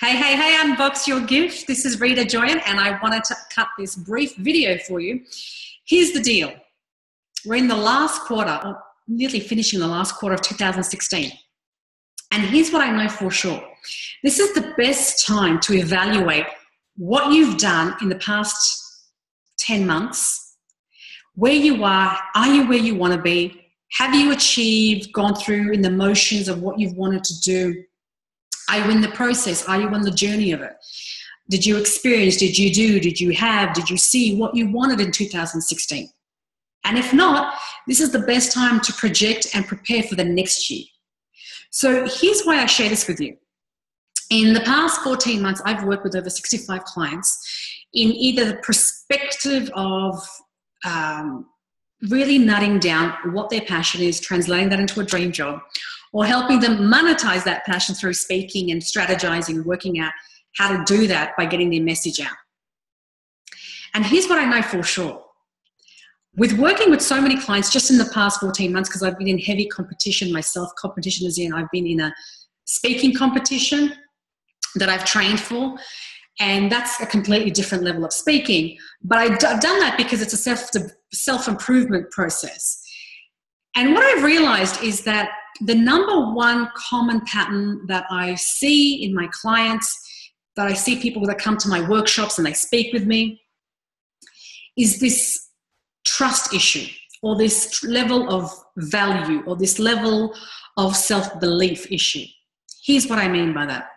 Hey, hey, hey, unbox your gift. This is Rita Joyan, and I wanted to cut this brief video for you. Here's the deal. We're in the last quarter, or nearly finishing the last quarter of 2016. And here's what I know for sure. This is the best time to evaluate what you've done in the past 10 months, where you are you where you want to be? Have you achieved, gone through in the motions of what you've wanted to do? Are you in the process? Are you on the journey of it? Did you experience, did you do, did you have, did you see what you wanted in 2016? And if not, this is the best time to project and prepare for the next year. So here's why I share this with you. In the past 14 months, I've worked with over 65 clients in either the perspective of really nutting down what their passion is, translating that into a dream job, or helping them monetize that passion through speaking and strategizing, working out how to do that by getting their message out. And here's what I know for sure. With working with so many clients just in the past 14 months, because I've been in heavy competition myself, competition as in I've been in a speaking competition that I've trained for, and that's a completely different level of speaking. But I've done that because it's a self-improvement process. And what I've realized is that the number one common pattern that I see in my clients, that I see people that come to my workshops and they speak with me, is this trust issue, or this level of value, or this level of self-belief issue. Here's what I mean by that.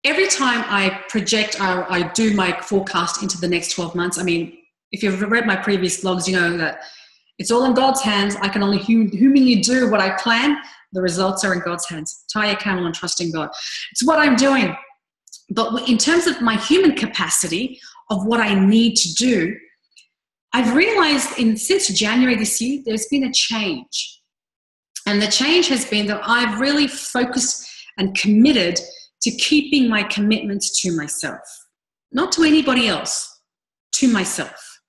Every time I project or I do my forecast into the next 12 months, I mean, if you've read my previous blogs, you know that it's all in God's hands. I can only humanly do what I plan. The results are in God's hands. Tie your camel and trust in God. It's what I'm doing. But in terms of my human capacity of what I need to do, I've realized since January this year, there's been a change. And the change has been that I've really focused and committed to keeping my commitments to myself. Not to anybody else, to myself.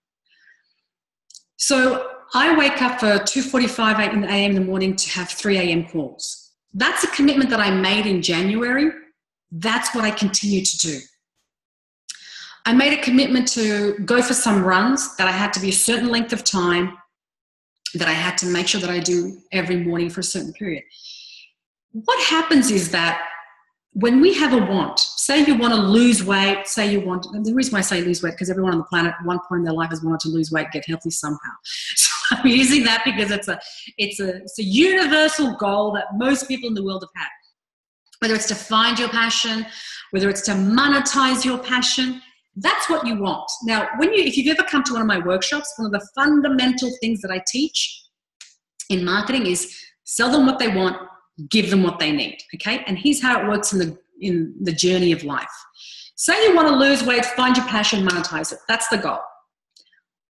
So I wake up for 2:45 a.m. in the morning to have 3 a.m. calls. That's a commitment that I made in January. That's what I continue to do. I made a commitment to go for some runs that I had to be a certain length of time, that I had to make sure that I do every morning for a certain period. What happens is that when we have a want, say you want to lose weight, and the reason why I say lose weight, because everyone on the planet at one point in their life has wanted to lose weight, get healthy somehow. So I'm using that because it's a universal goal that most people in the world have had. Whether it's to find your passion, whether it's to monetize your passion, that's what you want. Now, if you've ever come to one of my workshops, one of the fundamental things that I teach in marketing is sell them what they want, give them what they need, okay? And here's how it works in the journey of life. Say you want to lose weight, find your passion, monetize it. That's the goal.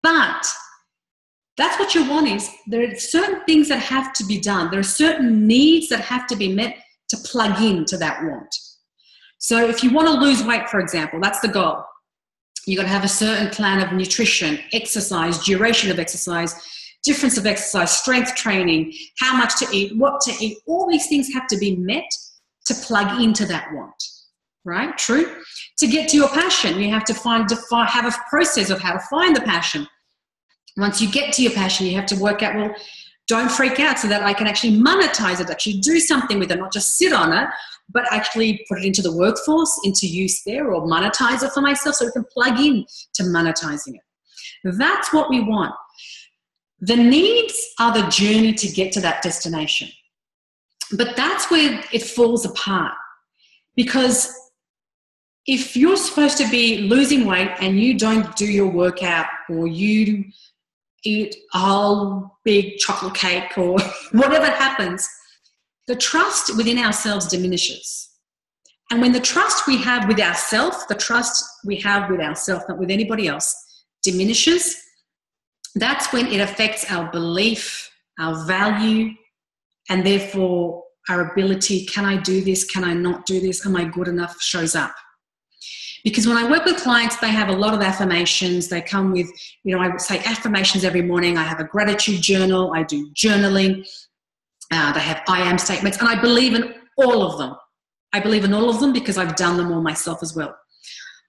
But that's what you want is there are certain things that have to be done. There are certain needs that have to be met to plug into that want. So if you want to lose weight, for example, that's the goal. You've got to have a certain plan of nutrition, exercise, duration of exercise, difference of exercise, strength training, how much to eat, what to eat. All these things have to be met to plug into that want, right? True? To get to your passion, you have to have a process of how to find the passion. Once you get to your passion, you have to work out, well, don't freak out so that I can actually monetize it, actually do something with it, not just sit on it, but actually put it into the workforce, into use there, or monetize it for myself so we can plug in to monetizing it. That's what we want. The needs are the journey to get to that destination. But that's where it falls apart. Because if you're supposed to be losing weight and you don't do your workout, or you eat a whole big chocolate cake, or whatever happens, the trust within ourselves diminishes. And when the trust we have with ourselves, not with anybody else, diminishes, that's when it affects our belief, our value, and therefore our ability, can I do this, can I not do this, am I good enough, shows up. Because when I work with clients, they have a lot of affirmations. They come with, I would say affirmations every morning. I have a gratitude journal. I do journaling. They have I am statements, and I believe in all of them. I believe in all of them because I've done them all myself as well.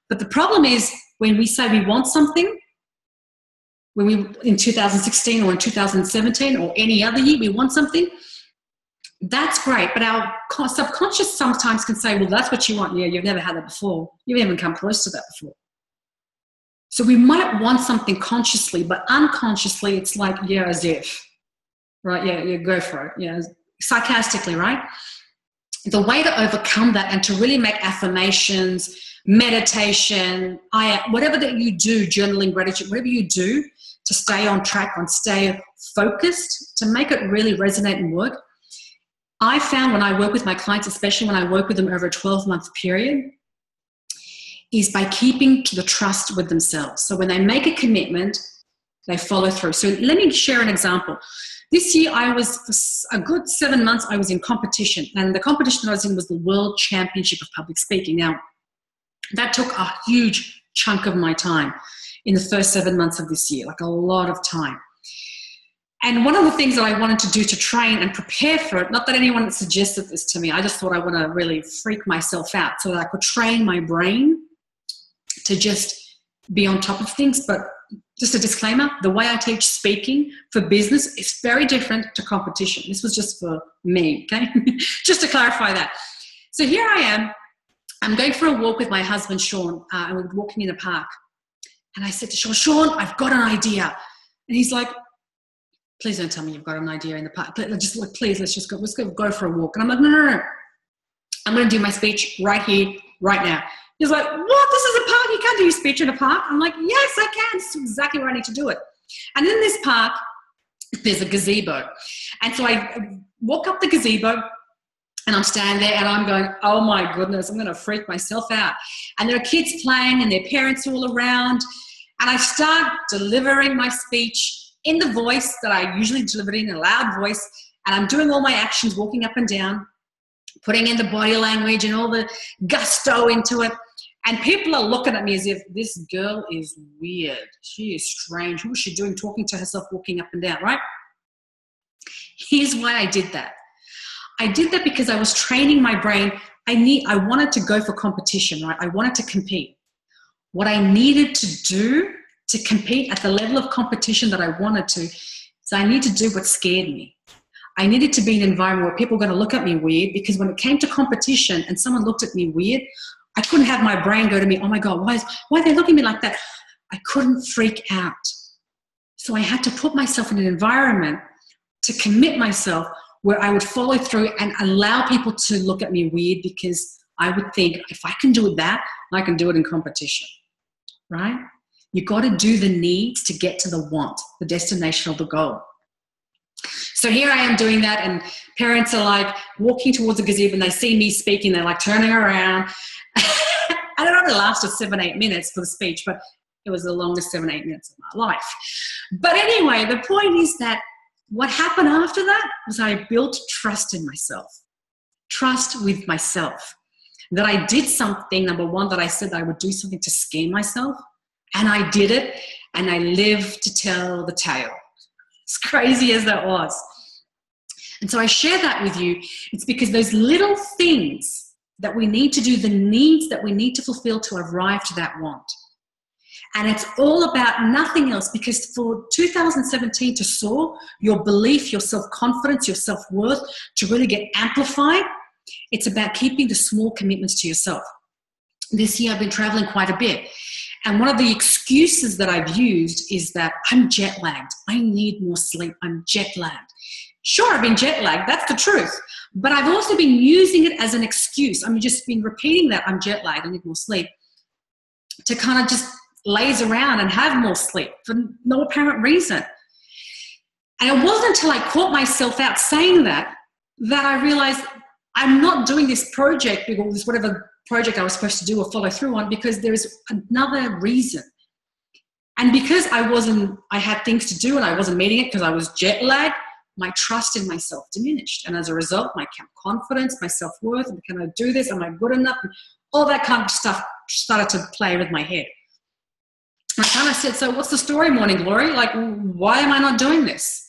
But the problem is when we say we want something, when we in 2016 or in 2017 or any other year, we want something, that's great. But our subconscious sometimes can say, well, that's what you want. Yeah, you've never had that before. You've never come close to that before. So we might want something consciously, but unconsciously it's like, yeah, as if, right? Yeah, go for it. Yeah, sarcastically, right? The way to overcome that and to really make affirmations, meditation, whatever that you do, journaling, gratitude, whatever you do to stay on track, stay focused, to make it really resonate and work. I found when I work with my clients, especially when I work with them over a 12-month period, is by keeping the trust with themselves. So when they make a commitment, they follow through. So let me share an example. This year, for a good 7 months, I was in competition. And the competition I was in was the World Championship of Public Speaking. Now, that took a huge chunk of my time in the first 7 months of this year, like a lot of time. And one of the things that I wanted to do to train and prepare for it, not that anyone suggested this to me, I just thought I want to really freak myself out so that I could train my brain to just be on top of things. But just a disclaimer, the way I teach speaking for business is very different to competition. This was just for me, okay? Just to clarify that. So here I am. I'm going for a walk with my husband, Sean, and we're walking in a park. And I said to Sean, I've got an idea. And he's like, please don't tell me you've got an idea in the park. Please, let's go for a walk. And I'm like, no. I'm going to do my speech right here, right now. He's like, what? This is a park. You can't do your speech in a park. I'm like, yes, I can. This is exactly where I need to do it. And in this park, there's a gazebo. And so I walk up the gazebo and I'm standing there and I'm going, oh my goodness, I'm going to freak myself out. And there are kids playing and their parents are all around. And I start delivering my speech in the voice that I usually deliver in a loud voice. And I'm doing all my actions, walking up and down, putting in the body language and all the gusto into it. And people are looking at me as if this girl is weird. She is strange. Who is she doing talking to herself, walking up and down, right? Here's why I did that. I did that because I was training my brain. I wanted to go for competition, right? I wanted to compete. What I needed to do to compete at the level of competition that I wanted to, so I need to do what scared me. I needed to be in an environment where people were going to look at me weird, because when it came to competition and someone looked at me weird, I couldn't have my brain go to me, oh my God, why are they looking at me like that? I couldn't freak out. So I had to put myself in an environment to commit myself where I would follow through and allow people to look at me weird, because I would think, if I can do that, I can do it in competition, right? You got to do the needs to get to the want, the destination of the goal. So here I am doing that, and parents are like walking towards the gazebo and they see me speaking, they're like turning around. And it only lasted 7-8 minutes for the speech, but it was the longest 7-8 minutes of my life. But anyway, the point is that what happened after that was I built trust in myself, trust with myself, that I did something, number one, that I said that I would do something to scare myself, and I did it, and I lived to tell the tale. As crazy as that was. And so I share that with you. It's because those little things that we need to do, the needs that we need to fulfill to arrive to that want. And it's all about nothing else, because for 2017 to soar, your belief, your self-confidence, your self-worth to really get amplified, it's about keeping the small commitments to yourself. This year I've been traveling quite a bit. And one of the excuses that I've used is that I'm jet lagged. I need more sleep. I'm jet lagged. Sure, I've been jet lagged. That's the truth. But I've also been using it as an excuse. I've just been repeating that I'm jet lagged. I need more sleep, to kind of just laze around and have more sleep for no apparent reason. And it wasn't until I caught myself out saying that I realized I'm not doing this project, because whatever project I was supposed to do or follow through on, because there is another reason. And because I had things to do and I wasn't meeting it because I was jet lagged, my trust in myself diminished. And as a result, my confidence, my self-worth, can I do this? Am I good enough? All that kind of stuff started to play with my head. I kind of said, so what's the story, Morning Glory? Like, why am I not doing this?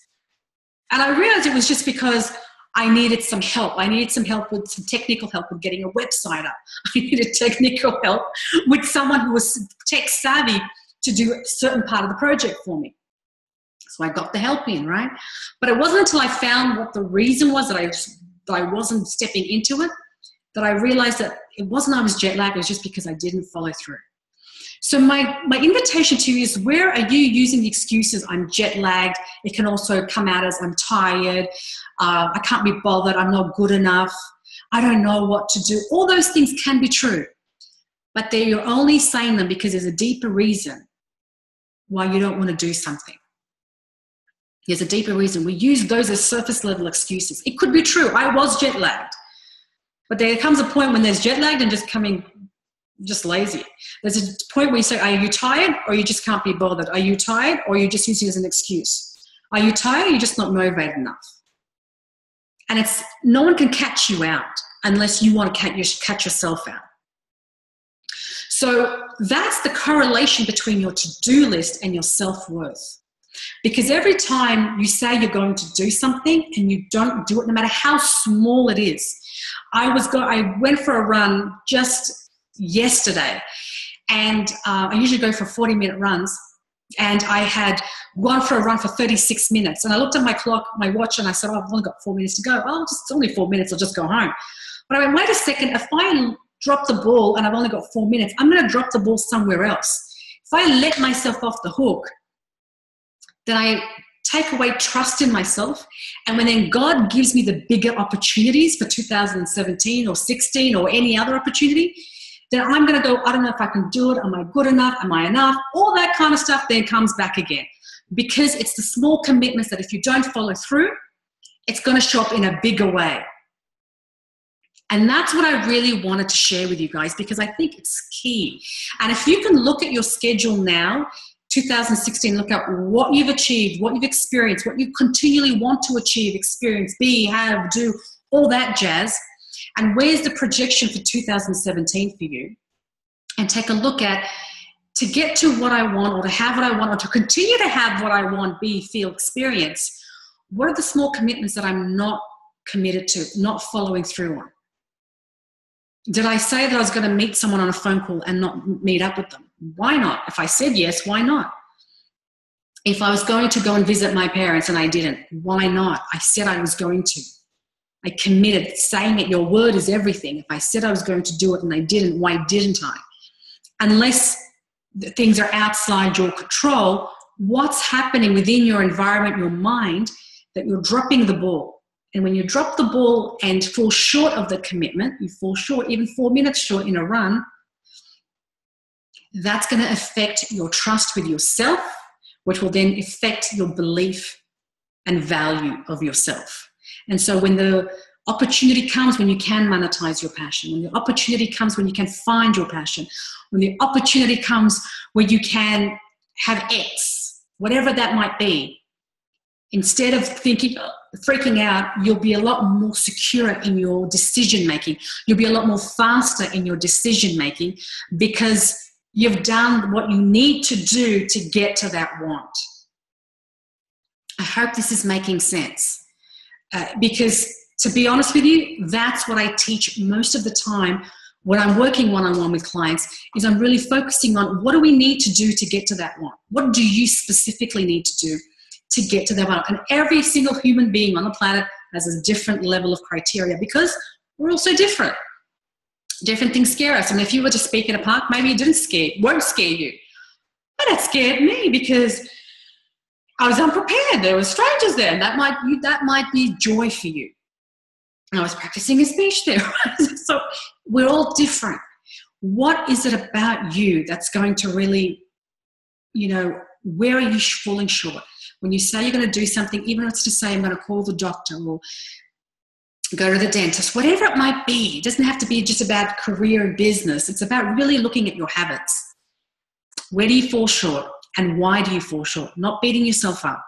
And I realized it was just because I needed some help. I needed some help with some technical help with getting a website up. I needed technical help with someone who was tech savvy to do a certain part of the project for me. So I got the help in, right? But it wasn't until I found what the reason was that I wasn't stepping into it, that I realized that it wasn't I was jet lagged, it was just because I didn't follow through. So my invitation to you is, where are you using the excuses, I'm jet lagged? It can also come out as I'm tired, I can't be bothered, I'm not good enough, I don't know what to do. All those things can be true, but you're only saying them because there's a deeper reason why you don't want to do something. There's a deeper reason. We use those as surface level excuses. It could be true. I was jet lagged. But there comes a point when there's jet lagged and just lazy. There's a point where you say, are you tired, or you just can't be bothered? Are you tired, or you're just using it as an excuse? Are you tired, or you're just not motivated enough? And no one can catch you out unless you want to catch yourself out. So that's the correlation between your to-do list and your self-worth. Because every time you say you're going to do something and you don't do it, no matter how small it is. I went for a run just yesterday, and I usually go for 40-minute runs, and I had gone for a run for 36 minutes. And I looked at my watch, and I said, I've only got 4 minutes to go. It's only 4 minutes, I'll just go home. But I went, wait a second, if I drop the ball and I've only got 4 minutes, I'm going to drop the ball somewhere else. If I let myself off the hook, then I take away trust in myself. And when then God gives me the bigger opportunities for 2017 or 16 or any other opportunity, then I'm going to go, I don't know if I can do it. Am I good enough? Am I enough? All that kind of stuff then comes back again. Because it's the small commitments that if you don't follow through, it's going to show up in a bigger way. And that's what I really wanted to share with you guys, because I think it's key. And if you can look at your schedule now, 2016, look at what you've achieved, what you've experienced, what you continually want to achieve, experience, be, have, do, all that jazz. And where's the projection for 2017 for you? And take a look at, to get to what I want, or to have what I want, or to continue to have what I want, be, feel, experience, what are the small commitments that I'm not committed to, not following through on? Did I say that I was going to meet someone on a phone call and not meet up with them? Why not? If I said yes, why not? If I was going to go and visit my parents and I didn't, why not? I said I was going to. I committed, saying it, your word is everything. If I said I was going to do it and I didn't, why didn't I? Unless things are outside your control, what's happening within your environment, your mind, that you're dropping the ball? And when you drop the ball and fall short of the commitment, you fall short, even 4 minutes short in a run, that's going to affect your trust with yourself, which will then affect your belief and value of yourself. And so when the opportunity comes, when you can monetize your passion, when the opportunity comes when you can find your passion, when the opportunity comes where you can have X, whatever that might be, instead of freaking out, you'll be a lot more secure in your decision making. You'll be a lot more faster in your decision making, because you've done what you need to do to get to that want. I hope this is making sense. Because to be honest with you, that's what I teach most of the time when I'm working one-on-one with clients, is I'm really focusing on, what do we need to do to get to that want? What do you specifically need to do to get to that want? And every single human being on the planet has a different level of criteria, because we're all so different. Different things scare us. And if you were to speak at a park, maybe it won't scare you. But it scared me because I was unprepared. There were strangers there. And that might be joy for you. And I was practicing a speech there. So we're all different. What is it about you that's going to really, where are you falling short? When you say you're going to do something, even if it's to say, I'm going to call the doctor or go to the dentist, whatever it might be, it doesn't have to be just about career and business. It's about really looking at your habits. Where do you fall short, and why do you fall short? Not beating yourself up.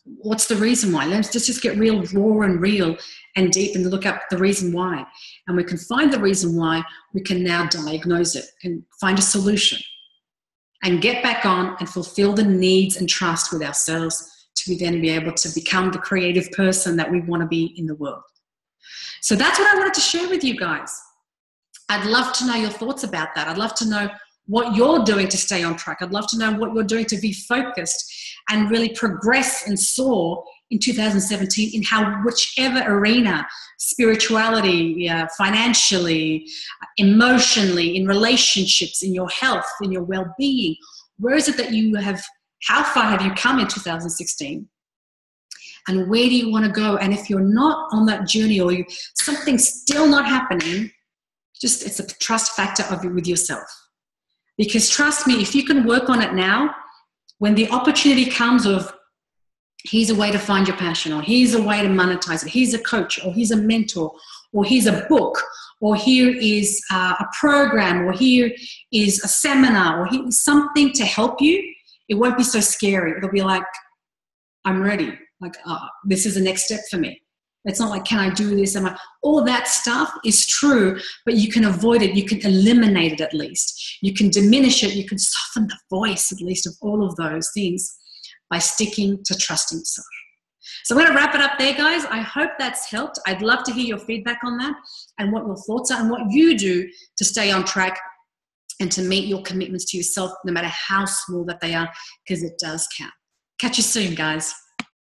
What's the reason why? Let's just get real raw and real and deep and look up the reason why. And we can find the reason why, we can now diagnose it and find a solution and get back on and fulfill the needs and trust with ourselves to to then be able to become the creative person that we want to be in the world. So that's what I wanted to share with you guys. I'd love to know your thoughts about that. I'd love to know what you're doing to stay on track. I'd love to know what you're doing to be focused and really progress and soar in 2017 in whichever arena, spirituality, financially, emotionally, in relationships, in your health, in your well-being. Where is it that you have, how far have you come in 2016? And where do you want to go? And if you're not on that journey or something's still not happening, it's a trust factor with yourself. Because trust me, if you can work on it now, when the opportunity comes of here's a way to find your passion, or here's a way to monetize it, here's a coach, or here's a mentor, or here's a book, or here is a program, or here is a seminar, or here's something to help you, it won't be so scary. It'll be like, I'm ready. Like, this is the next step for me. It's not like, can I do this? All that stuff is true, but you can avoid it. You can eliminate it at least. You can diminish it. You can soften the voice at least of all of those things by sticking to trusting yourself. So I'm going to wrap it up there, guys. I hope that's helped. I'd love to hear your feedback on that and what your thoughts are and what you do to stay on track and to meet your commitments to yourself, no matter how small that they are, because it does count. Catch you soon, guys.